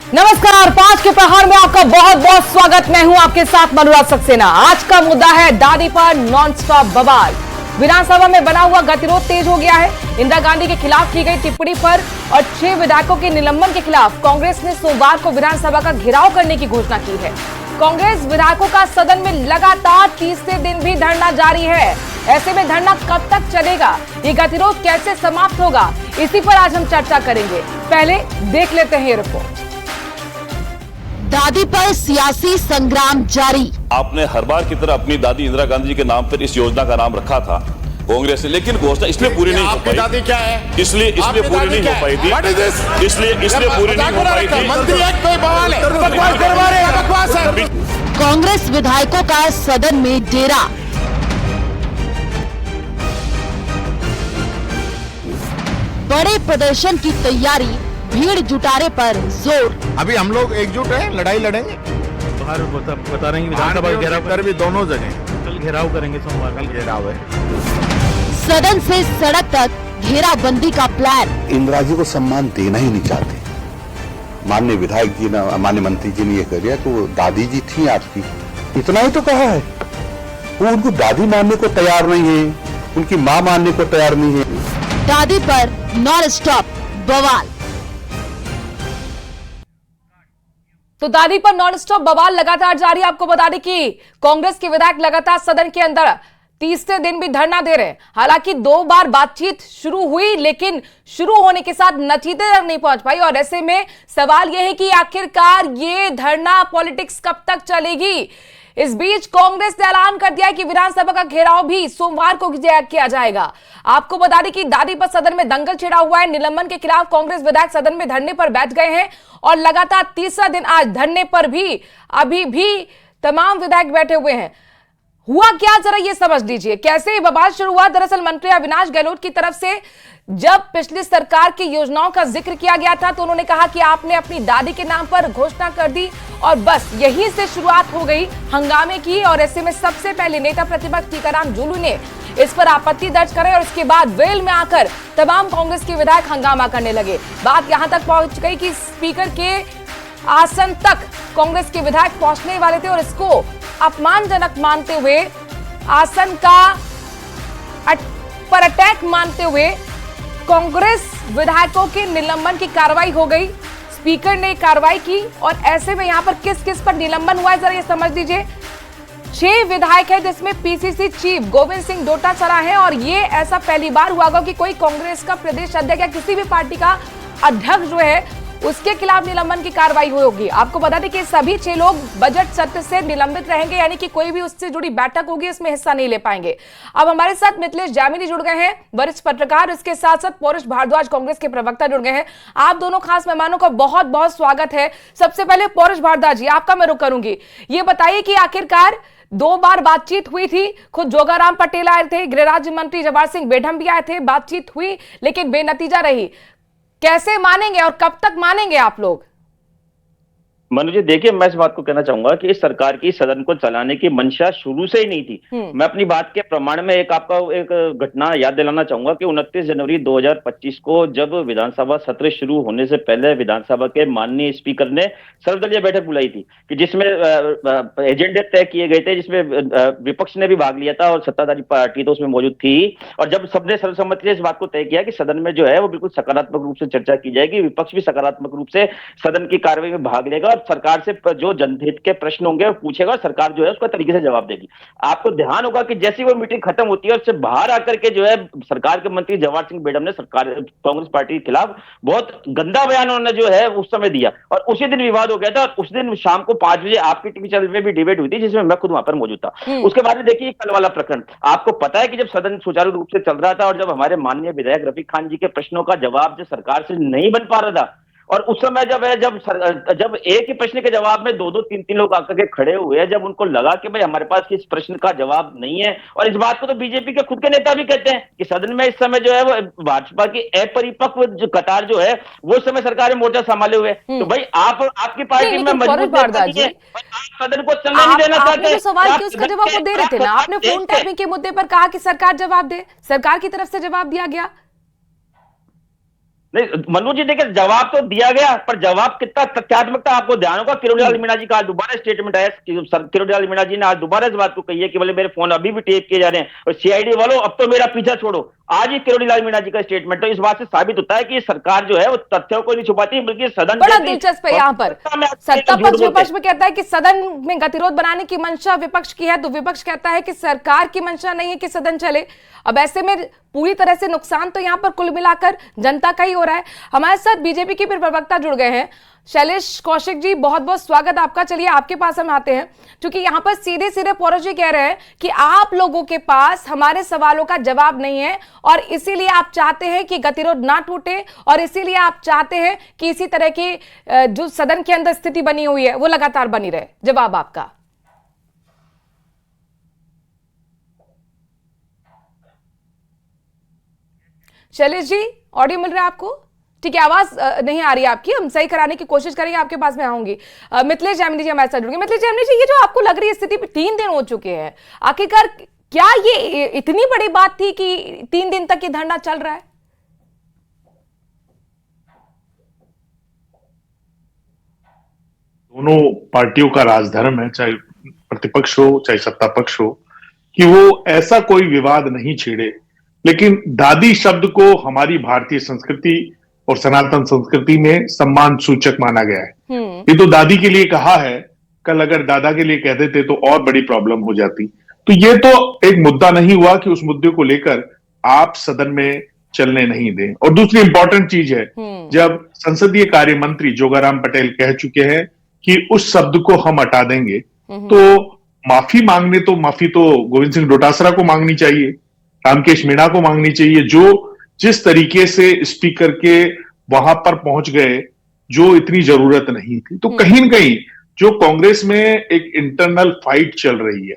नमस्कार, 5 के प्रहार में आपका बहुत बहुत स्वागत। मैं हूं आपके साथ मनोराज सक्सेना। आज का मुद्दा है दादी पर नॉनस्टॉप बवाल। विधानसभा में बना हुआ गतिरोध तेज हो गया है। इंदिरा गांधी के खिलाफ की गई टिप्पणी पर और 6 विधायकों के निलंबन के खिलाफ कांग्रेस ने सोमवार को विधानसभा का घेराव करने की घोषणा की है। कांग्रेस विधायकों का सदन में लगातार तीसरे दिन भी धरना जारी है। ऐसे में धरना कब तक चलेगा, ये गतिरोध कैसे समाप्त होगा, इसी पर आज हम चर्चा करेंगे। पहले देख लेते हैं ये रिपोर्ट। दादी पर सियासी संग्राम जारी। आपने हर बार की तरह अपनी दादी इंदिरा गांधी के नाम पर इस योजना का नाम रखा था कांग्रेस ने, लेकिन घोषणा इसलिए पूरी नहीं हो पाई। दादी क्या है? इसलिए पूरी नहीं हो पाई थी। इसलिए पूरी नहीं हो पाई थी। मंत्री एक कोई बवाल है, बकवास है। कांग्रेस विधायकों का सदन में डेरा। बड़े प्रदर्शन की तैयारी, भीड़ जुटाने पर जोर। अभी हम लोग एकजुट हैं, लड़ाई लड़ेंगे। बाहर बता रहे हैं विधानसभा घेराव भी दोनों जगह कल घेराव करेंगे, सोमवार कल घेराव है। सदन से सड़क तक घेराबंदी का प्लान। इंदिरा जी को सम्मान देना ही नहीं चाहते। माननीय विधायक जी ने, माननीय मंत्री जी ने ये कर दिया तो दादी जी थी आपकी, इतना ही तो कहा है। वो उनको दादी मानने को तैयार नहीं है, उनकी माँ मानने को तैयार नहीं है। दादी पर नॉन स्टॉप बवाल। तो दादी पर नॉनस्टॉप बवाल लगातार जारी। आपको बता दें कि कांग्रेस के विधायक लगातार सदन के अंदर तीसरे दिन भी धरना दे रहे हैं। हालांकि 2 बार बातचीत शुरू हुई, लेकिन शुरू होने के साथ नतीजे तक नहीं पहुंच पाई। और ऐसे में सवाल यह है कि आखिरकार ये धरना पॉलिटिक्स कब तक चलेगी। इस बीच कांग्रेस ने ऐलान कर दिया है कि विधानसभा का घेराव भी सोमवार को किया जाएगा। आपको बता दें कि दादी पर सदन में दंगल छिड़ा हुआ है। निलंबन के खिलाफ कांग्रेस विधायक सदन में धरने पर बैठ गए हैं और लगातार तीसरा दिन आज धरने पर भी अभी भी तमाम विधायक बैठे हुए हैं। हुआ क्या, जरा ये समझ लीजिए कैसे ये बवाल शुरू हुआ। दरअसल मंत्री अविनाश गहलोत की तरफ से जब पिछली सरकार की योजनाओं का जिक्र किया गया था तो उन्होंने कहा कि आपने अपनी दादी के नाम पर घोषणा कर दी और बस यहीं से शुरुआत हो गई हंगामे की। और ऐसे में सबसे पहले नेता प्रतिपक्ष टीकाराम जूलू ने इस पर आपत्ति दर्ज करे और इसके बाद वेल में आकर तमाम कांग्रेस के विधायक हंगामा करने लगे। बात यहां तक पहुंच गई कि स्पीकर के आसन तक कांग्रेस के विधायक पहुंचने वाले थे और इसको अपमानजनक मानते हुए, आसन का पर अटैक मानते हुए कांग्रेस विधायकों के निलंबन की कार्रवाई हो गई। स्पीकर ने कार्रवाई की और ऐसे में यहां पर किस किस पर निलंबन हुआ है, जरा ये समझ लीजिए। 6 विधायक है जिसमें पीसीसी चीफ गोविंद सिंह डोटासरा है और ये ऐसा पहली बार हुआ होगा कि कोई कांग्रेस का प्रदेश अध्यक्ष या किसी भी पार्टी का अध्यक्ष जो है उसके खिलाफ निलंबन की कार्रवाई होगी। आपको बता दें कि सभी 6 लोग बजट सत्र से निलंबित रहेंगे, यानी कि कोई भी उससे जुड़ी बैठक होगी इसमें हिस्सा नहीं ले पाएंगे। अब हमारे साथ मिथिलेश जामिनी जुड़ गए हैं, वरिष्ठ पत्रकार। इसके साथ साथ पौरुष भारद्वाज कांग्रेस के प्रवक्ता जुड़ गए हैं। आप दोनों खास मेहमानों का बहुत बहुत स्वागत है। सबसे पहले पौरुष भारद्वाज जी, आपका मैं रुख करूंगी। ये बताइए कि आखिरकार 2 बार बातचीत हुई थी, खुद जोगाराम पटेल आए थे, गृह राज्य मंत्री जवाहर सिंह बेढम भी आए थे, बातचीत हुई लेकिन बेनतीजा रही। कैसे मानेंगे और कब तक मानेंगे आप लोग? मनु जी देखिए, मैं इस बात को कहना चाहूंगा कि इस सरकार की सदन को चलाने की मंशा शुरू से ही नहीं थी। मैं अपनी बात के प्रमाण में आपका एक घटना याद दिलाना चाहूंगा कि 29 जनवरी 2025 को जब विधानसभा सत्र शुरू होने से पहले विधानसभा के माननीय स्पीकर ने सर्वदलीय बैठक बुलाई थी कि जिसमें एजेंडे तय किए गए थे, जिसमें विपक्ष ने भी भाग लिया था और सत्ताधारी पार्टी तो उसमें मौजूद थी। और जब सबने सर्वसम्मति से इस बात को तय किया कि सदन में जो है वो बिल्कुल सकारात्मक रूप से चर्चा की जाएगी, विपक्ष भी सकारात्मक रूप से सदन की कार्रवाई में भाग लेगा, सरकार से जो जनहित के प्रश्न होंगे वो पूछेगा और सरकार जो है उसका तरीके से जवाब देगी। आपको ध्यान होगा कि जैसी वो मीटिंग खत्म होती है उससे बाहर आकर के जो है सरकार के मंत्री जवाहर सिंह बेढम ने सरकार कांग्रेस पार्टी के खिलाफ बहुत गंदा बयान उन्होंने जो है उस समय दिया और उसी दिन विवाद हो गया था। और उस दिन शाम को 5 बजे आपकी टीवी चैनल में भी डिबेट हुई थी जिसमें मैं खुद वहां पर मौजूद था। उसके बाद में देखिए कल वाला प्रकरण, आपको पता है कि जब सदन सुचारू रूप से चल रहा था और जब हमारे माननीय विधायक रफीक खान जी के प्रश्नों का जवाब जो सरकार से नहीं बन पा रहा था और उस समय जब एक ही प्रश्न के जवाब में 2-2, 3-3 लोग आकर के खड़े हुए हैं, जब उनको लगा कि भाई हमारे पास इस प्रश्न का जवाब नहीं है, और इस बात को तो बीजेपी के खुद के नेता भी कहते हैं कि सदन में इस समय जो है वो भाजपा की अपरिपक्व जो कतार जो है वो इस समय सरकार में मोर्चा संभाले हुए। तो भाई आपकी पार्टी में मजबूत नहीं है, सदन को चलने नहीं देना चाहते। सवाल की उसका जवाब वो दे रहे थे ना, आपने फोन टैपिंग के मुद्दे पर कहा कि सरकार जवाब दे, सरकार की तरफ से जवाब दिया गया। नहीं मनोज जी, देखिए जवाब तो दिया गया, पर जवाब कितना तथ्यात्मक था आपको ध्यान होगा। किरोड़ीलाल मीणा जी का आज दोबारा स्टेटमेंट आया, किरोड़ीलाल मीणा जी ने आज दोबारा इस बात को कही है कि बोले मेरे फोन अभी भी टेप किए जा रहे हैं, और सीआईडी वालों अब तो मेरा पीछा छोड़ो। आज ही किरोड़ीलाल मीणा जी का स्टेटमेंट, तो इस बात से साबित होता है कि सरकार जो है वो तथ्यों को नहीं छुपाती, बल्कि सदन बड़ा दिलचस्प है यहाँ पर सत्ता पक्ष विपक्ष में कहता है कि सदन में गतिरोध बनाने की मंशा विपक्ष की है, तो विपक्ष कहता है कि सरकार की मंशा नहीं है कि सदन चले। अब ऐसे में पूरी तरह से नुकसान तो यहाँ पर कुल मिलाकर जनता का ही हो रहा है। हमारे साथ बीजेपी के फिर प्रवक्ता जुड़ गए हैं, शैलेश कौशिक जी, बहुत बहुत स्वागत आपका। चलिए आपके पास हम आते हैं, क्योंकि यहाँ पर सीधे सीधे पौरव जी कह रहे हैं कि आप लोगों के पास हमारे सवालों का जवाब नहीं है, और इसीलिए आप चाहते हैं कि गतिरोध ना टूटे, और इसीलिए आप चाहते हैं कि इसी तरह की जो सदन के अंदर स्थिति बनी हुई है वो लगातार बनी रहे। जवाब आपका। शैलेश जी, ऑडियो मिल रहा है आपको? ठीक है, आवाज नहीं आ रही है आपकी, हम सही कराने की कोशिश करेंगे, आपके पास मैं आऊंगी। मिथिलेश जैमिनी जी हमारे साथ जुड़ गए। मिथिलेश जैमिनी जी, ये जो आपको लग रही है स्थिति 3 दिन हो चुके हैं, आखिरकार क्या ये इतनी बड़ी बात थी कि 3 दिन तक ये धरना चल रहा है? दोनों पार्टियों का राजधर्म है, चाहे प्रतिपक्ष हो चाहे सत्ता पक्ष हो, कि वो ऐसा कोई विवाद नहीं छेड़े। लेकिन दादी शब्द को हमारी भारतीय संस्कृति और सनातन संस्कृति में सम्मान सूचक माना गया है। ये तो दादी के लिए कहा है, कल अगर दादा के लिए कह देते तो और बड़ी प्रॉब्लम हो जाती। तो ये तो एक मुद्दा नहीं हुआ कि उस मुद्दे को लेकर आप सदन में चलने नहीं दें। और दूसरी इंपॉर्टेंट चीज है, जब संसदीय कार्य मंत्री जोगाराम पटेल कह चुके हैं कि उस शब्द को हम हटा देंगे, तो माफी तो गोविंद सिंह डोटासरा को मांगनी चाहिए, रामकेश मीणा को मांगनी चाहिए, जो जिस तरीके से स्पीकर के वहां पर पहुंच गए, जो इतनी जरूरत नहीं थी। तो कहीं न कहीं जो कांग्रेस में एक इंटरनल फाइट चल रही है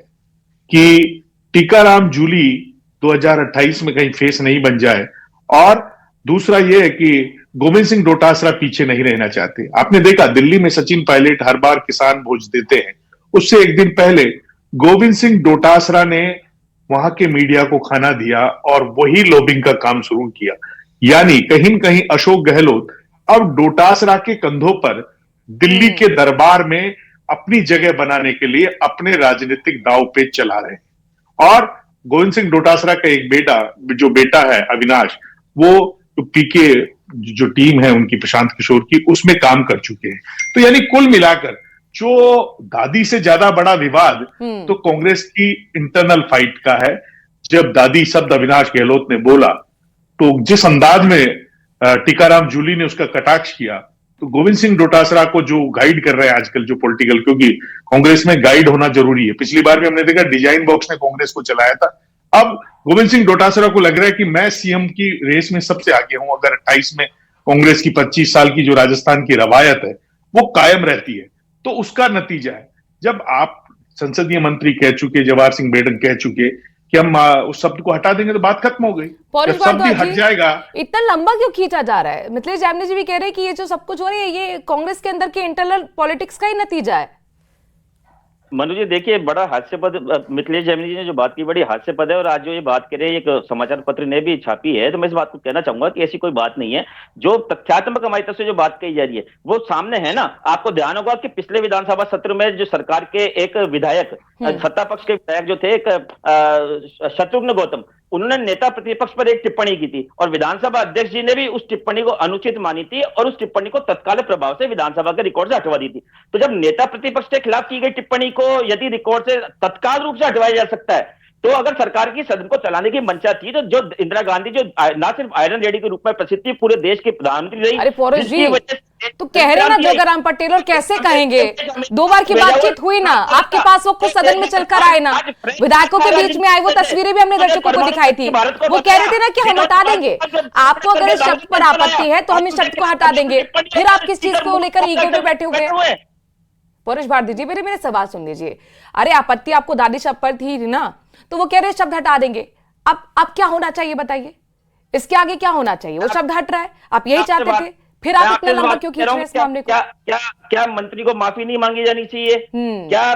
कि टीकाराम जूली 2028 में कहीं फेस नहीं बन जाए, और दूसरा यह है कि गोविंद सिंह डोटासरा पीछे नहीं रहना चाहते। आपने देखा दिल्ली में सचिन पायलट हर बार किसान भोज देते हैं, उससे एक दिन पहले गोविंद सिंह डोटासरा ने वहां के मीडिया को खाना दिया और वही लॉबिंग का काम शुरू किया। यानी कहीं न कहीं अशोक गहलोत अब डोटासरा के कंधों पर दिल्ली के दरबार में अपनी जगह बनाने के लिए अपने राजनीतिक दांव पेच चला रहे हैं। और गोविंद सिंह डोटासरा का एक बेटा है अविनाश, वो पीके जो टीम है उनकी प्रशांत किशोर की, उसमें काम कर चुके हैं। तो यानी कुल मिलाकर जो दादी से ज्यादा बड़ा विवाद तो कांग्रेस की इंटरनल फाइट का है। जब दादी शब्द अविनाश गहलोत ने बोला, तो जिस अंदाज में टीकाराम जूली ने उसका कटाक्ष किया, तो गोविंद सिंह डोटासरा को जो गाइड कर रहे हैं आजकल जो पॉलिटिकल, क्योंकि कांग्रेस में गाइड होना जरूरी है। पिछली बार भी हमने देखा डिजाइन बॉक्स ने कांग्रेस को चलाया था। अब गोविंद सिंह डोटासरा को लग रहा है कि मैं सीएम की रेस में सबसे आगे हूं। अगर 28 में कांग्रेस की 25 साल की जो राजस्थान की रवायत है वो कायम रहती है, तो उसका नतीजा है जब आप संसदीय मंत्री कह चुके, जवाहर सिंह बेडन कह चुके कि हम उस शब्द को हटा देंगे तो बात खत्म हो गई। जब शब्द हट जाएगा, इतना लंबा क्यों खींचा जा रहा है? मिथिलेश जैमिनी जी भी कह रहे हैं कि ये जो सब कुछ हो रही है ये कांग्रेस के अंदर के इंटरनल पॉलिटिक्स का ही नतीजा है। मनु जी देखिए, बड़ा हास्यपद मिथिलेश जैमिनी जी ने जो बात की बड़ी हास्यपद है, और आज जो ये बात कह रहे हैं एक समाचार पत्र ने भी छापी है, तो मैं इस बात को कहना चाहूंगा कि ऐसी कोई बात नहीं है। जो तथ्यात्मक हमारी तरफ से जो बात कही जा रही है वो सामने है ना। आपको ध्यान होगा कि पिछले विधानसभा सत्र में जो सरकार के एक विधायक, सत्ता पक्ष के विधायक जो थे, एक शत्रुघ्न गौतम, उन्होंने नेता प्रतिपक्ष पर एक टिप्पणी की थी, और विधानसभा अध्यक्ष जी ने भी उस टिप्पणी को अनुचित मानी थी और उस टिप्पणी को तत्काल प्रभाव से विधानसभा के रिकॉर्ड से हटवा दी थी। तो जब नेता प्रतिपक्ष के खिलाफ की गई टिप्पणी को यदि रिकॉर्ड से तत्काल रूप से हटवाया जा सकता है, तो अगर सरकार की सदन को चलाने की मंशा थी, तो जो इंदिरा गांधी जो ना सिर्फ आयरन लेडी के रूप में प्रसिद्ध थी, पूरे देश की प्रधानमंत्री रही। अरे पौरव जी, तो कह रहे ना जोगाराम पटेल, और कैसे कहेंगे? 2 बार की बातचीत हुई ना, आपके पास वो खुद सदन में चलकर आए ना, विधायकों के बीच में आए, वो तस्वीरें भी हमने दर्शकों को दिखाई थी। वो कह रहे थे ना कि हम हटा देंगे, आपको अगर इस शब्द पर आपत्ति है तो हम इस शब्द को हटा देंगे। फिर आप किस चीज को लेकर ईगो पे बैठे हुए हैं? पौरुष भारती जी, मेरे सवाल सुन लीजिए। अरे आपत्ति आपको दादी शब्द पर थी ना, तो वो कह रहे शब्द हटा देंगे। अब क्या होना चाहिए बताइए? इसके आगे क्या होना चाहिए? वो शब्द हट रहा है, आप यही चाहते थे, फिर आप इतना लंबा क्यों खींच रहे हैं इस मामले को? क्या मंत्री को माफी नहीं मांगी जानी चाहिए? क्या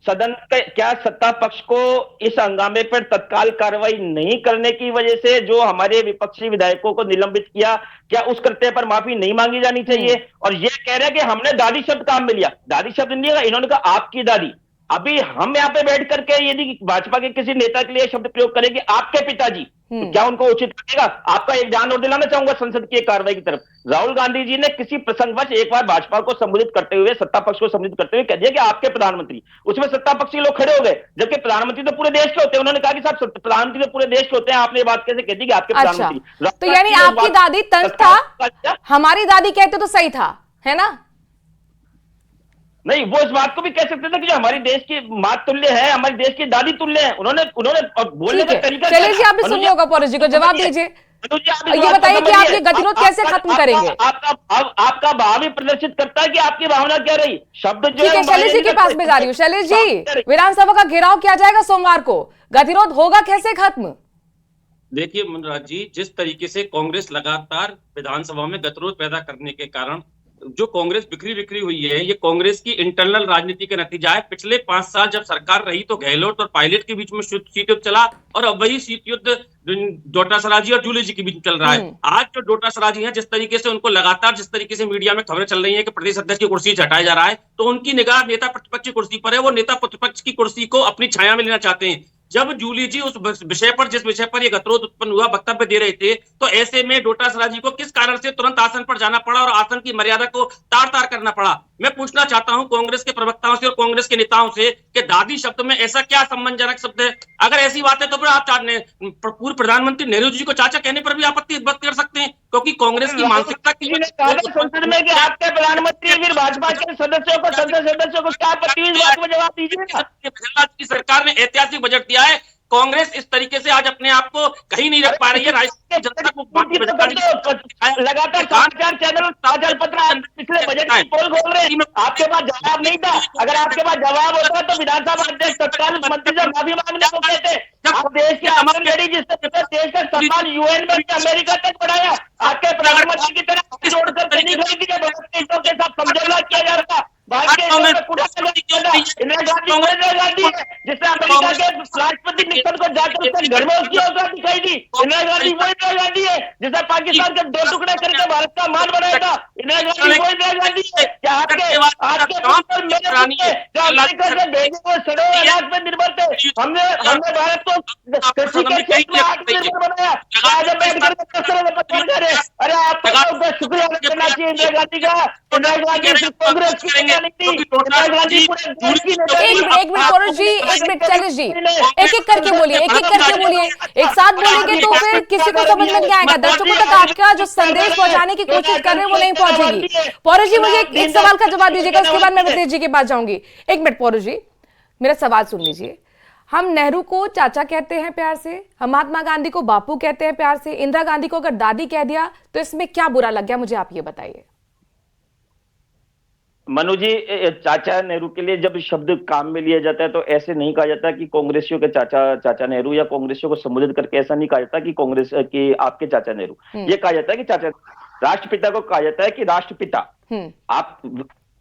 सदन के क्या सत्ता पक्ष को इस हंगामे पर तत्काल कार्रवाई नहीं करने की वजह से जो हमारे विपक्षी विधायकों को निलंबित किया, क्या उस कृत्य पर माफी नहीं मांगी जानी चाहिए? और ये कह रहे हैं कि हमने दादी शब्द काम में लिया। दादी शब्द नहीं लिया, इन्होंने कहा आपकी दादी। अभी हम यहाँ पे बैठ करके यदि भाजपा के किसी नेता के लिए शब्द प्रयोग करेंगे आपके पिताजी, तो क्या उनको उचित लगेगा? आपका एक ध्यान और दिलाना चाहूंगा संसद की कार्रवाई की तरफ। राहुल गांधी जी ने किसी प्रसंगवश एक बार भाजपा को संबोधित करते हुए, सत्ता पक्ष को संबोधित करते हुए कह दिया कि आपके प्रधानमंत्री, उसमें सत्ता पक्ष के लोग खड़े हो गए, जबकि प्रधानमंत्री तो पूरे देश के होते हैं। उन्होंने कहा कि साहब प्रधानमंत्री तो पूरे देश के होते हैं, आपने ये बात कैसे कह दी कि आपके अच्छा, प्रधानमंत्री? तो यानी आपकी दादी तंज था, हमारी दादी कहते तो सही था, है ना? नहीं, वो इस बात को भी कह सकते थे कि जो हमारी देश की मां तुल्य है, हमारी देश की दादी तुल्य है। उन्होंने बोलने का तरीका। चलिए जी, आप भी सुनिए होगा पौरज जी को, जवाब दीजिए। ये बताइए कि आप ये गतिरोध कैसे खत्म करेंगे? आपका भाव ही प्रदर्शित करता है कि आपकी भावना क्या रही। शब्द जो ठीक है, शैलेश जी के पास में जा रही हूँ। शैलेश जी, विधानसभा का घेराव किया जाएगा सोमवार को, गतिरोध होगा कैसे खत्म? देखिए मुनराज जी, जिस तरीके से कांग्रेस लगातार विधानसभा में गतिरोध पैदा करने के कारण जो कांग्रेस बिखरी हुई है, ये कांग्रेस की इंटरनल राजनीति का नतीजा है। पिछले 5 साल जब सरकार रही तो गहलोत और पायलट के बीच में सीट युद्ध चला, और अब वही सीट युद्ध डोटासरा जी और जूली जी के बीच में चल रहा है। आज जो डोटासरा जी हैं, जिस तरीके से उनको लगातार, जिस तरीके से मीडिया में खबरें चल रही हैं कि प्रदेश अध्यक्ष की कुर्सी से हटाया जा रहा है, तो उनकी निगाह नेता प्रतिपक्ष की कुर्सी पर है। वो नेता प्रतिपक्ष की कुर्सी को अपनी छाया में लेना चाहते हैं। जब जूली जी उस विषय पर, जिस विषय पर ये गतिरोध उत्पन्न हुआ, वक्तव्य दे रहे थे, तो ऐसे में डोटासरा जी को किस कारण से तुरंत आसन पर जाना पड़ा और आसन की मर्यादा को तार करना पड़ा? मैं पूछना चाहता हूं कांग्रेस के प्रवक्ताओं से और कांग्रेस के नेताओं से कि दादी शब्द में ऐसा क्या सम्मानजनक शब्द है? अगर ऐसी बात है तो फिर आप पूर्व प्रधानमंत्री नेहरू जी को चाचा कहने पर भी आपत्ति व्यक्त कर सकते हैं, क्योंकि कांग्रेस की मानसिकता की संसद में कि आपके प्रधानमंत्री फिर भाजपा के सदस्यों को, संसद सदस्यों को क्या आपत्ति? इस बात को जवाब दीजिए। की सरकार ने ऐतिहासिक बजट दिया है। कांग्रेस इस तरीके से आज अपने आप को कहीं नहीं रख पा रही है। राष्ट्रीय जनता को लगातार समाचार चैनल, समाचार पत्र पिछले बजट की पोल खोल रहे हैं। आपके पास जवाब नहीं था। अगर आपके पास जवाब होता तो विधानसभा अध्यक्ष तत्काल मंत्री से माफी मांगने को कहते। आप देश के अमर लेडी, जिसने देश का सम्मान यूएन में अमेरिका तक बढ़ाया, आपके प्रधानमंत्री की तरह जोड़कर नहीं खरीदी के साथ समझौता किया जा रहा। इंदिरा गांधी जिसने अमेरिका के राष्ट्रपति निक्सन को जाकर उसके घर में उसकी औकात दिखाई दी। इंदिरा गांधी वो इंदिरा गांधी है जिसने पाकिस्तान के 2 टुकड़े करके भारत का मान बनाया था। इंदिरा गांधी वो इंदिरा गांधी है क्या आपके अमेरिका से भेजे हुए सड़े अनाज पर निर्भर थे? हमने भारत को कृषि के क्षेत्र में आत्मनिर्भर बनाया। अरे आपको शुक्रिया करना चाहिए इंदिरा गांधी का। इंदिरा गांधी कांग्रेस की एक मिनट पौरज जी, एक मिनट शैलेश जी, एक करके बोलिए, एक साथ बोलेंगे तो फिर किसी को समझ में नहीं आएगा। दर्शकों तक आपका जो संदेश पहुंचाने की कोशिश कर रहे हैं वो नहीं पहुंचेगी। पौरज जी, मुझे एक सवाल का जवाब दीजिएगा, उसके बाद मैं विदेश जी के पास जाऊंगी। एक मिनट पौरज जी, मेरा सवाल सुन लीजिए। हम नेहरू को चाचा कहते हैं प्यार से, हम महात्मा गांधी को बापू कहते हैं प्यार से, इंदिरा गांधी को अगर दादी कह दिया तो इसमें क्या बुरा लग गया? मुझे आप ये बताइए। मनु जी, चाचा नेहरू के लिए जब शब्द काम में लिया जाता है तो ऐसे नहीं कहा जाता कि कांग्रेसियों के चाचा नेहरू, या कांग्रेसियों को संबोधित करके ऐसा नहीं कहा जाता कि कांग्रेस की आपके चाचा नेहरू। ये कहा जाता है कि चाचा, राष्ट्रपिता को कहा जाता है कि राष्ट्रपिता। आप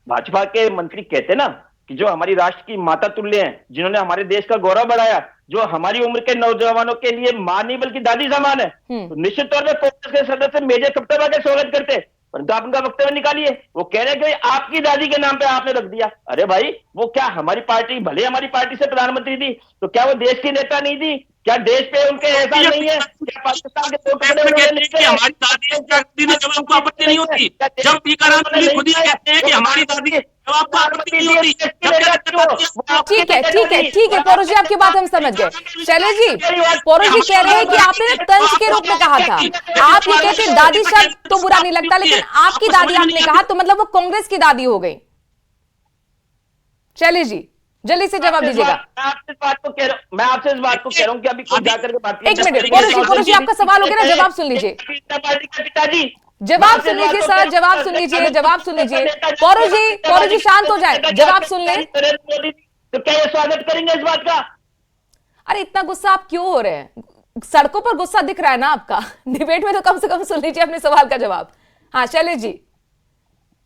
भाजपा के मंत्री कहते ना कि जो हमारी राष्ट्र की माता तुल्य हैं, जिन्होंने हमारे देश का गौरव बढ़ाया, जो हमारी उम्र के नौजवानों के लिए मां नहीं बल्कि दादी समान है, तो निश्चित तौर पर कांग्रेस के सदस्य मेजर सप्ताह का स्वागत करते। परंतु आप उनका वक्तव्य निकालिए, वो कह रहे हैं कि आपकी दादी के नाम पे आपने रख दिया। अरे भाई, वो क्या हमारी पार्टी, भले हमारी पार्टी से प्रधानमंत्री थी, तो क्या वो देश की नेता नहीं थी? क्या देश पे उनके एहसान नहीं है? क्या पाकिस्तान के हमारी दादी ने जब उनको आपत्ति नहीं होती, जब टीकाराम खुद ही कहते हैं कि हमारी दादी, जब आपको आपत्ति नहीं होती। ठीक है पौरज जी, आपकी बात हम समझ गए। शैलेश जी, पौरज जी कह रहे हैं कि आपने तंज के रूप में कहा था। आप ये कहते दादी शब्द तो बुरा नहीं लगता, लेकिन आपकी दादी आपने कहा तो मतलब वो कांग्रेस की दादी हो गई। शैलेश जी, जल्दी से जवाब दीजिएगा। मैं आपसे इस बात को कह रहा हूँ कि अभी खुद जाकर के बात। एक मिनट पौरज जी, आपका सवाल हो गया ना, जवाब सुन लीजिए। पिताजी जवाब सुन लीजिए सर, जवाब सुन लीजिए। पौरज जी शांत हो जाए, जवाब सुन ले। तो क्या ये स्वागत करेंगे इस बात का? अरे इतना गुस्सा आप क्यों हो रहे हैं? सड़कों पर गुस्सा दिख रहा है ना आपका, डिबेट में तो कम से कम सुन लीजिए अपने सवाल का जवाब। हाँ शैलेश जी।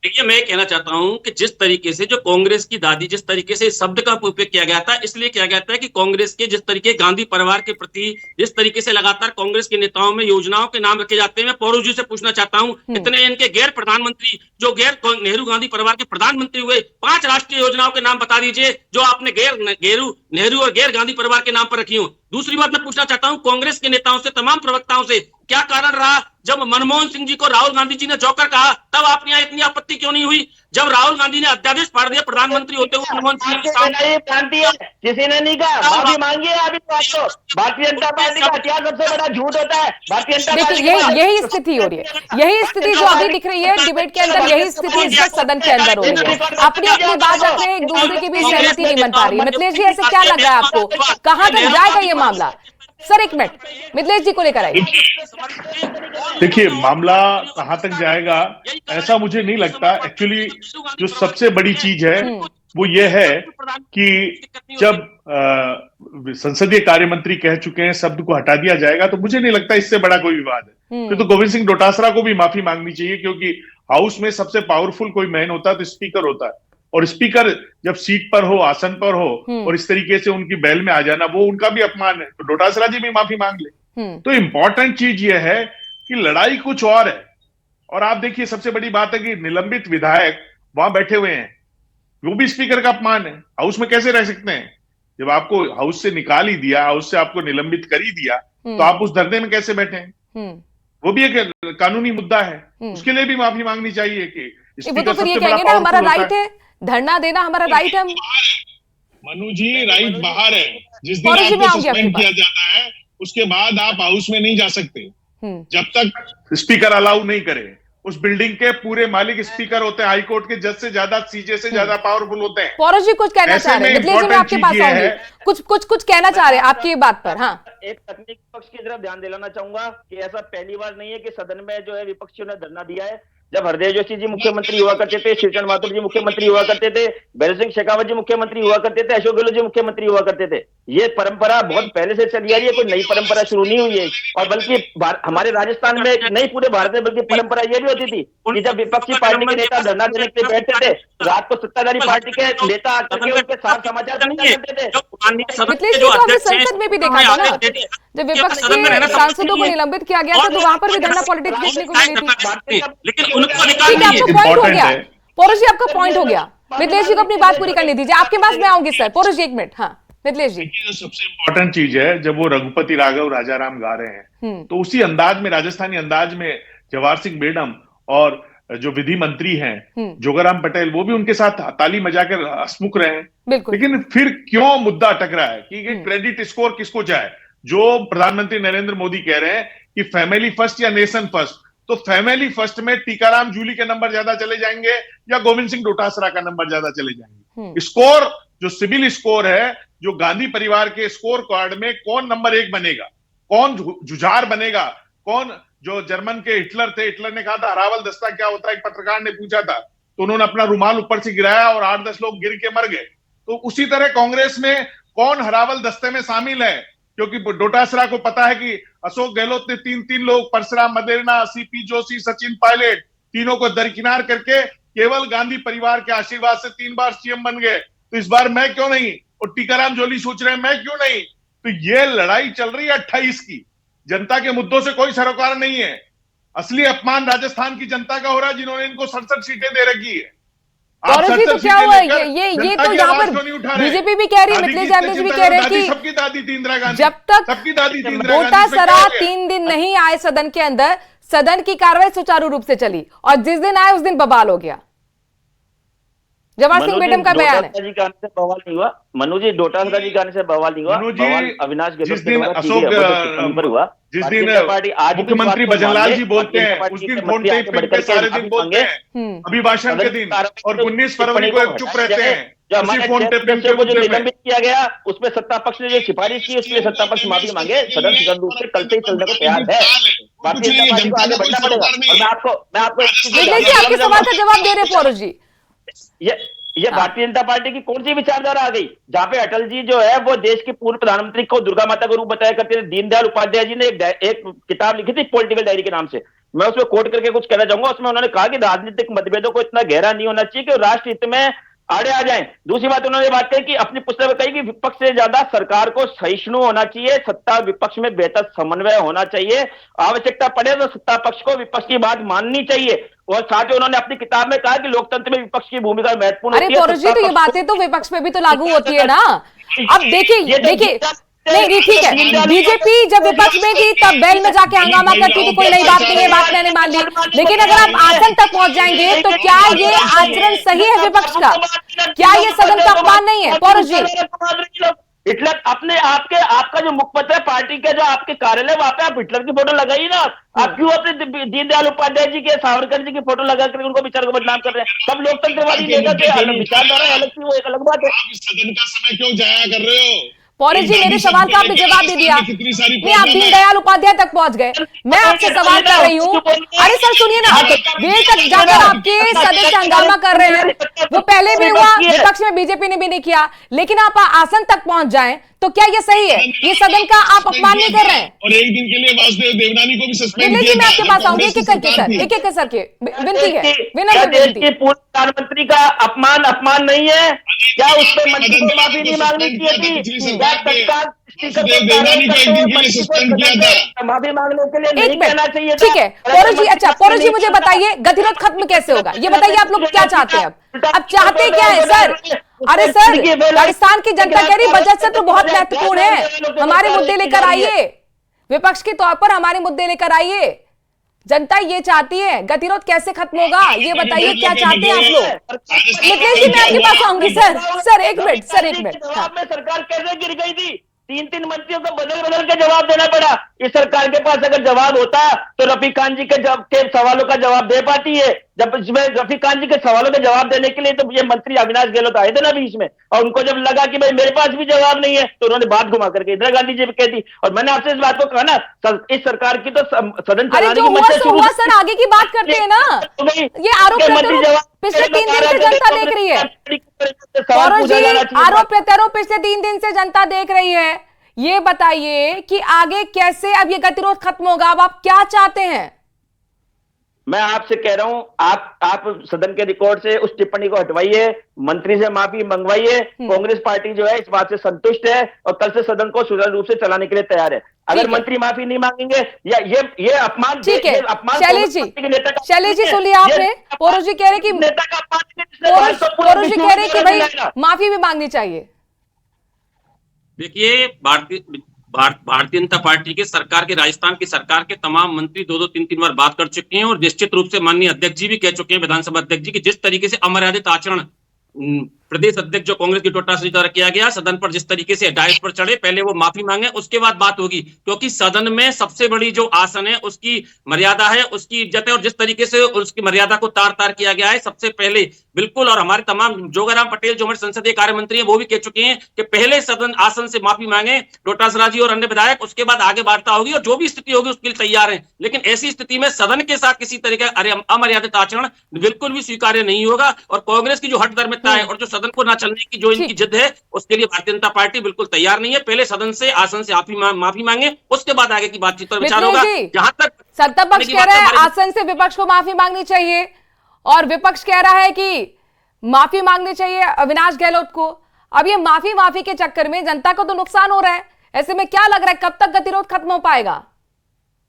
देखिए, मैं ये कहना चाहता हूं कि जिस तरीके से जो कांग्रेस की दादी, जिस तरीके से इस शब्द का उपयोग किया गया था, इसलिए किया गया था कि कांग्रेस के जिस तरीके गांधी परिवार के प्रति जिस तरीके से लगातार कांग्रेस के नेताओं में योजनाओं के नाम रखे जाते हैं, मैं पौरुष जी से पूछना चाहता हूं, इतने इनके गैर प्रधानमंत्री, जो गैर नेहरू गांधी परिवार के प्रधानमंत्री हुए, 5 राष्ट्रीय योजनाओं के नाम बता दीजिए जो आपने नेहरू और गैर गांधी परिवार के नाम पर रखी हो। दूसरी बात मैं पूछना चाहता हूं कांग्रेस के नेताओं से, तमाम प्रवक्ताओं से, क्या कारण रहा जब मनमोहन सिंह जी को राहुल गांधी जी ने जोकर कहा, तब आपके यहाँ इतनी आपत्ति क्यों नहीं हुई? जब राहुल गांधी ने अध्यादेश फाड़ दिया प्रधानमंत्री होते हुए मनमोहन सिंह के सामने, किसी ने नहीं कहा, माफी मांगी है अभी तो आपको। भारतीय जनता पार्टी का क्या सबसे बड़ा झूठ होता है? भारतीय जनता पार्टी देखिए, यही स्थिति हो रही है, यही स्थिति जो अभी दिख रही है डिबेट के अंदर, यही स्थिति इस वक्त सदन के अंदर हो रही है। अपनी अपनी बात रख रहे हैं, एक दूसरे की भी सहमति नहीं बन पा रही। मिथिलेश जी, ऐसे क्या लग रहा है आपको, कहां तक जाएगा ये मामला? सर एक मिनट, मिथिलेश जी को लेकर आइए। देखिए, मामला कहां तक जाएगा ऐसा मुझे नहीं लगता। एक्चुअली जो सबसे बड़ी चीज है वो ये है कि जब संसदीय कार्य मंत्री कह चुके हैं शब्द को हटा दिया जाएगा, तो मुझे नहीं लगता इससे बड़ा कोई विवाद है। फिर तो गोविंद सिंह डोटासरा को भी माफी मांगनी चाहिए, क्योंकि हाउस में सबसे पावरफुल कोई मैन होता है तो स्पीकर होता है, और स्पीकर जब सीट पर हो, आसन पर हो और इस तरीके से उनकी बैल में आ जाना, वो उनका भी अपमान है। तो डोटासरा जी भी माफी मांग ले। तो इंपॉर्टेंट चीज ये है कि लड़ाई कुछ और है। और आप देखिए, सबसे बड़ी बात है कि निलंबित विधायक वहां बैठे हुए हैं, वो भी स्पीकर का अपमान है। हाउस में कैसे रह सकते हैं? जब आपको हाउस से निकाल ही दिया, हाउस से आपको निलंबित कर ही दिया, तो आप उस धरने में कैसे बैठे हैं? वो भी एक कानूनी मुद्दा है, उसके लिए भी माफी मांगनी चाहिए कि वो तो फिर ये कहेंगे ना हमारा राइट है, धरना देना हमारा राइट है। मनु जी, राइट बाहर है। जिस दिन पौरुष जी में आपको आऊंगी आपके सस्पेंड किया जाता है उसके बाद आप हाउस में नहीं जा सकते जब तक स्पीकर अलाउ नहीं करे। उस बिल्डिंग के पूरे मालिक स्पीकर होते हैं, हाईकोर्ट के जज से ज्यादा, सीजे से ज्यादा पावरफुल होते हैं। पौरुष जी कुछ कहना चाह रहे हैं, मिथिलेश जी मैं आपके पास आऊंगी, कुछ कहना चाह रहे हैं आपकी बात पर। हाँ, एक तकनीकी पक्ष की तरफ ध्यान दिलाना चाहूंगा कि ऐसा पहली बार नहीं है कि सदन में जो है विपक्षियों ने धरना दिया है। जब हरदेव जोशी जी मुख्यमंत्री हुआ करते थे, शिवचंद्र माथुर जी मुख्यमंत्री हुआ करते थे, भैरव सिंह शेखावत जी मुख्यमंत्री हुआ करते थे, अशोक गहलोत जी मुख्यमंत्री हुआ करते थे। ये परंपरा बहुत पहले से चली आ रही है, कोई नई परंपरा शुरू नहीं हुई है। और बल्कि हमारे राजस्थान में नहीं, पूरे भारत में बल्कि परंपरा ये भी होती थी कि जब विपक्षी पार्टी के नेता धरना देने के लिए बैठते थे, रात को सत्ताधारी पार्टी के नेता आकर के उनके साथ समाचार करते थे। मिथिलेश जी को हमने संसद में भी देखा था ना, जब विपक्ष के सांसदों को निलंबित किया गया था तो वहां पर भी धरना पॉलिटिक्स देखने को मिली थी। लेकिन उनको ठीक है, आपका पॉइंट हो गया पौरुष जी, आपका पॉइंट हो गया। मिथिलेश जी को अपनी बात पूरी करने दीजिए, आपके पास मैं आऊंगी सर। पौरुष जी एक मिनट। हाँ मिथिलेश जी, जो सबसे इंपॉर्टेंट चीज है, जब वो रघुपति राघव राजाराम गा रहे हैं तो उसी अंदाज में, राजस्थानी अंदाज में जवाहर सिंह बेडम और जो विधि मंत्री हैं जोगाराम पटेल, वो भी उनके साथ ताली बजाकर हंसमुख रहे हैं। लेकिन फिर क्यों मुद्दा अटक रहा है कि क्रेडिट स्कोर किसको जाए? जो प्रधानमंत्री नरेंद्र मोदी कह रहे हैं कि फैमिली फर्स्ट या नेशन फर्स्ट, तो फैमिली फर्स्ट में टीकाराम जूली के नंबर ज्यादा चले जाएंगे या गोविंद सिंह डोटासरा का नंबर ज्यादा चले जाएंगे? स्कोर, जो सिविल स्कोर है, जो गांधी परिवार के स्कोर कार्ड में कौन नंबर 1 बनेगा, कौन जुझार बनेगा, कौन, जो जर्मन के हिटलर थे, हिटलर ने कहा था हरावल दस्ता क्या होता है, एक पत्रकार ने पूछा था, तो उन्होंने अपना रुमाल ऊपर से गिराया और 8-10 लोग गिर के मर गए। तो उसी तरह कांग्रेस में कौन हरावल दस्ते में शामिल है? क्योंकि डोटासरा को पता है कि अशोक गहलोत ने 3 लोग, परशुराम मदेरणा, सीपी जोशी, सचिन पायलट, तीनों को दरकिनार करके केवल गांधी परिवार के आशीर्वाद से 3 बार सीएम बन गए। तो इस बार मैं क्यों नहीं? और टीकाराम जोली सोच रहे हैं मैं क्यों नहीं? तो ये लड़ाई चल रही है 28 की। जनता के मुद्दों से कोई सरोकार नहीं है। असली अपमान राजस्थान की जनता का हो रहा है, जिन्होंने इनको 67 सीटें दे रखी है। पौरुष जी तो क्या हुआ? ये तो यहाँ पर बीजेपी भी कह रही है, मिथिलेश जी भी कह रहे हैं कि सबकी दादी थी इंदिरा गांधी, जब तक सबकी दादी थी इंदिरा गांधी, डोटासरा 3 दिन नहीं आए सदन के अंदर, सदन की कार्रवाई सुचारू रूप से चली, और जिस दिन आए उस दिन बवाल हो गया। जवाहर सिंह बेडम का बयान है। जी गाने से बवाल नहीं हुआ मनु जी, डोटासरा जी गाने से बवाल नहीं हुआ। बवाल अविनाश गहलोत जिस दिन अशोक, हुआ, जिस दिन मुख्यमंत्री भजनलाल जी बोलते हैं, उस दिन फोन पे सारे दिन बोलते हैं, अभिभाषण के दिन, और 19 फरवरी को चुप रहते हैं। जो फोन टेप को जो निलंबित किया गया, उसमें सत्ता पक्ष ने जो सिफारिश की, उसके लिए सत्ता पक्ष माफी मांगे। सदन सुचारू रूप से कल से ही चलने को तैयार है। भारतीय जनता पार्टी को आगे बढ़ना पड़ेगा। और मैं आपको आपके सवाल का जवाब दे रहे पौरुष जी, ये भारतीय जनता पार्टी की कौन सी विचारधारा आ गई, जहां पे अटल जी जो है वो देश के पूर्व प्रधानमंत्री को दुर्गा माता का रूप बताया करते थे। दीनदयाल उपाध्याय जी ने एक किताब लिखी थी पॉलिटिकल डायरी के नाम से, मैं उसमें कोट करके कुछ कहना चाहूंगा। उसमें उन्होंने कहा कि राजनीतिक मतभेदों को इतना गहरा नहीं होना चाहिए कि राष्ट्र हित में आड़े आ जाएं। दूसरी बात उन्होंने बात कही कि अपनी पुस्तक में कही कि विपक्ष से ज्यादा सरकार को सहिष्णु होना चाहिए, सत्ता विपक्ष में बेहतर समन्वय होना चाहिए, आवश्यकता पड़े तो सत्ता पक्ष को विपक्ष की बात माननी चाहिए। और साथ ही उन्होंने अपनी किताब में कहा कि लोकतंत्र में विपक्ष की भूमिका महत्वपूर्ण अरे होती है। पौरुष जी, तो ये बातें तो विपक्ष में भी तो लागू होती है ना। अब देखिए नहीं ठीक है, बीजेपी जब विपक्ष में थी तब बैल में जाके हंगामा करती थी, कोई नई बात नहीं है, बात मैंने मान ली। लेकिन अगर आप आसन तक पहुंच जाएंगे तो क्या ये आचरण सही है विपक्ष का? क्या ये सदन का अपमान नहीं है? पौरुष जी, हिटलर अपने आपका जो मुखपत्र है पार्टी के, जो आपके कार्यालय, वहां पे आप हिटलर की फोटो लगाइए ना। आप क्यों अपने दीनदयाल उपाध्याय जी के, सावरकर जी की फोटो लगा कर उनको विचार को बदनाम कर रहे हैं? सब लोकतंत्रवादी नेता थे, अलग विचारधारा अलग थी, वो एक अलग बात है। सदन का समय क्यों जाया कर रहे हो? पौरुष जी, मेरे सवाल का आपने जवाब दे दिया। नहीं, आप दीनदयाल उपाध्याय तक पहुंच गए। मैं आपसे सवाल कर रही हूँ। अरे सर सुनिए ना, वेल तक जाकर आपके सदस्य हंगामा कर रहे हैं, वो पहले भी हुआ, विपक्ष में बीजेपी ने भी नहीं किया, लेकिन आप आसन तक पहुंच जाएं तो क्या ये सही है? ये सदन का आप अपमान नहीं कर रहे हैं? और एक दिन के लिए वासुदेव देवनानी को भी सस्पेंड किया। मैं आपके पास आऊंगी, एक एक करके सर, एक एक सर के विनती है, विनम्र विनती। पूर्व प्रधानमंत्री का अपमान नहीं है क्या? उस पर मंत्री को माफी नहीं मांगनी चाहिए थी? क्या तत्काल देवनानी को एक दिन के लिए सस्पेंड किया था? माफी मांगने के लिए नहीं कहना चाहिए? ठीक है पौरुष जी। अच्छा पौरुष जी, मुझे बताइए गतिरोध खत्म कैसे होगा? ये बताइए, आप लोग क्या चाहते हैं? अब चाहते क्या है सर? अरे सर, राजस्थान की जनता कह रही बजट सत्र बहुत महत्वपूर्ण है, हमारे मुद्दे लेकर आइए, विपक्ष के तौर पर हमारे मुद्दे लेकर आइए। जनता ये चाहती है, गतिरोध कैसे खत्म होगा ये बताइए, क्या चाहते हैं आप लोग? निखिलेश जी, मैं आपके पास आऊंगी सर एक मिनट। जवाब में सरकार कैसे गिर गई थी? 3 मंत्रियों को बदल के जवाब देना पड़ा। इस सरकार के पास अगर जवाब होता तो रफीक खान जी के सवालों का जवाब दे पाती है। जब इसमें रफीक खान जी के सवालों का जवाब देने के लिए तो ये मंत्री अविनाश गहलोत आए थे ना बीच में, और उनको जब लगा कि भाई मेरे पास भी जवाब नहीं है तो उन्होंने बात घुमा करके इंदिरा गांधी जी कह दी। और मैंने आपसे इस बात को कहा ना, इस सरकार की तो सदन चलाने की हुआ सर, आगे की बात करते हैं ना। ये आरोप पिछले 3 दिन से जनता देख रही है। आरोप प्रत्यारोप पिछले 3 दिन से जनता देख रही है। ये बताइए कि आगे कैसे अब ये गतिरोध खत्म होगा? अब आप क्या चाहते हैं? मैं आपसे कह रहा हूं, आप सदन के रिकॉर्ड से उस टिप्पणी को हटवाइए, मंत्री से माफी मंगवाइए। कांग्रेस पार्टी जो है इस बात से संतुष्ट है और कल से सदन को सुचारू रूप से चलाने के लिए तैयार है। अगर मंत्री माफी नहीं मांगेंगे या ये अपमान, ठीक है शैलेश जी सुन लिया आपने। पौरुष जी कह रहे कि नेता का अपमान, पौरुष जी कह रहे कि भाई माफी भी मांगनी चाहिए। देखिए, भारतीय जनता पार्टी के सरकार के, राजस्थान की सरकार के तमाम मंत्री 2-2, 3-3 बार बात कर चुके हैं और निश्चित रूप से माननीय अध्यक्ष जी भी कह चुके हैं, विधानसभा अध्यक्ष जी, कि जिस तरीके से अमर्यादित आचरण प्रदेश अध्यक्ष जो कांग्रेस की टोटाश्री द्वारा किया गया, सदन पर जिस तरीके से डायस पर चढ़े, पहले वो माफी मांगे उसके बाद बात होगी, क्योंकि सदन में सबसे बड़ी जो आसन है उसकी मर्यादा है, उसकी इज्जत है, और जिस तरीके से उसकी मर्यादा को तार तार किया गया है सबसे पहले बिल्कुल। और हमारे तमाम जोगाराम पटेल जो हमारे संसदीय कार्य मंत्री हैं वो भी कह चुके हैं कि पहले सदन आसन से माफी मांगे डोटासरा जी और अन्य विधायक, उसके बाद आगे वार्ता होगी और जो भी स्थिति होगी उसके लिए तैयार है। लेकिन ऐसी स्थिति में सदन के साथ किसी तरह का अमर्यादित आचरण बिल्कुल भी स्वीकार्य नहीं होगा। और कांग्रेस की जो हठधर्मिता है और जो सदन को न चलने की जो इनकी जिद है, उसके लिए भारतीय जनता पार्टी बिल्कुल तैयार नहीं है। पहले सदन से आसन से माफी मांगे, उसके बाद आगे की बातचीत पर विचार होगा। जहां तक सत्ता पक्ष कह रहा है आसन से विपक्ष को माफी मांगनी चाहिए और विपक्ष कह रहा है कि माफी मांगनी चाहिए अविनाश गहलोत को। अब ये माफी के चक्कर में जनता को तो नुकसान हो रहा है। ऐसे में क्या लग रहा है कब तक गतिरोध खत्म हो पाएगा?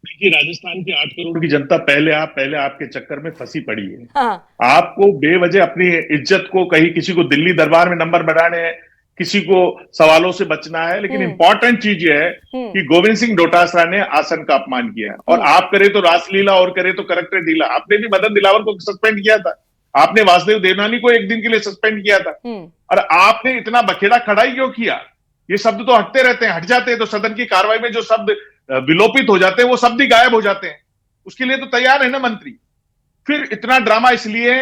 देखिए, राजस्थान की 8 करोड़ की जनता पहले आपके चक्कर में फंसी पड़ी है। हाँ। आपको बेवजह अपनी इज्जत को, कहीं किसी को दिल्ली दरबार में नंबर बढ़ाने हैं, किसी को सवालों से बचना है, लेकिन इंपॉर्टेंट चीज ये है कि गोविंद सिंह डोटासरा ने आसन का अपमान किया। और आप करे तो रासलीला और करे तो करेक्टर ढीला। आपने भी मदन दिलावर को सस्पेंड किया था, आपने वासुदेव देवनानी को एक दिन के लिए सस्पेंड किया था। और आपने इतना बखेड़ा खड़ा ही क्यों किया? ये शब्द तो हटते रहते हैं, हट जाते हैं तो सदन की कार्रवाई में जो शब्द विलोपित हो जाते हैं वो शब्द ही गायब हो जाते हैं। उसके लिए तो तैयार है ना मंत्री। फिर इतना ड्रामा इसलिए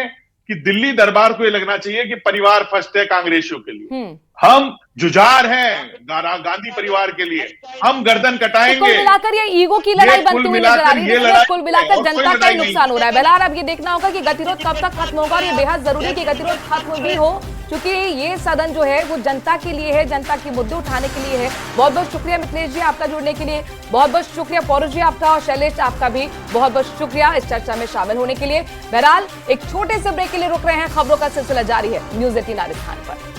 कि दिल्ली दरबार को ये लगना चाहिए कि परिवार फर्स्ट है कांग्रेसियों के लिए। हम जुझार हैं गांधी परिवार के लिए, हम गर्दन तो कटाएंगे। कुल मिलाकर ये ईगो की लड़ाई बनती हुई नजर आ रही है, लड़ाई कुल मिलाकर और कोई जनता का लड़ाई ही नहीं। नुकसान हो रहा है। बहरहाल अब ये देखना होगा कि गतिरोध कब तक खत्म होगा, और ये बेहद जरूरी है कि गतिरोध खत्म भी हो, क्योंकि ये सदन जो है वो जनता के लिए है, जनता के मुद्दे उठाने के लिए है। बहुत बहुत शुक्रिया मिथिलेश जी आपका जुड़ने के लिए, बहुत बहुत शुक्रिया पौरुष जी आपका, और शैलेश आपका भी बहुत बहुत शुक्रिया इस चर्चा में शामिल होने के लिए। बहरहाल एक छोटे से ब्रेक के लिए रुक रहे हैं, खबरों का सिलसिला जारी है न्यूज़ 18 राजस्थान पर।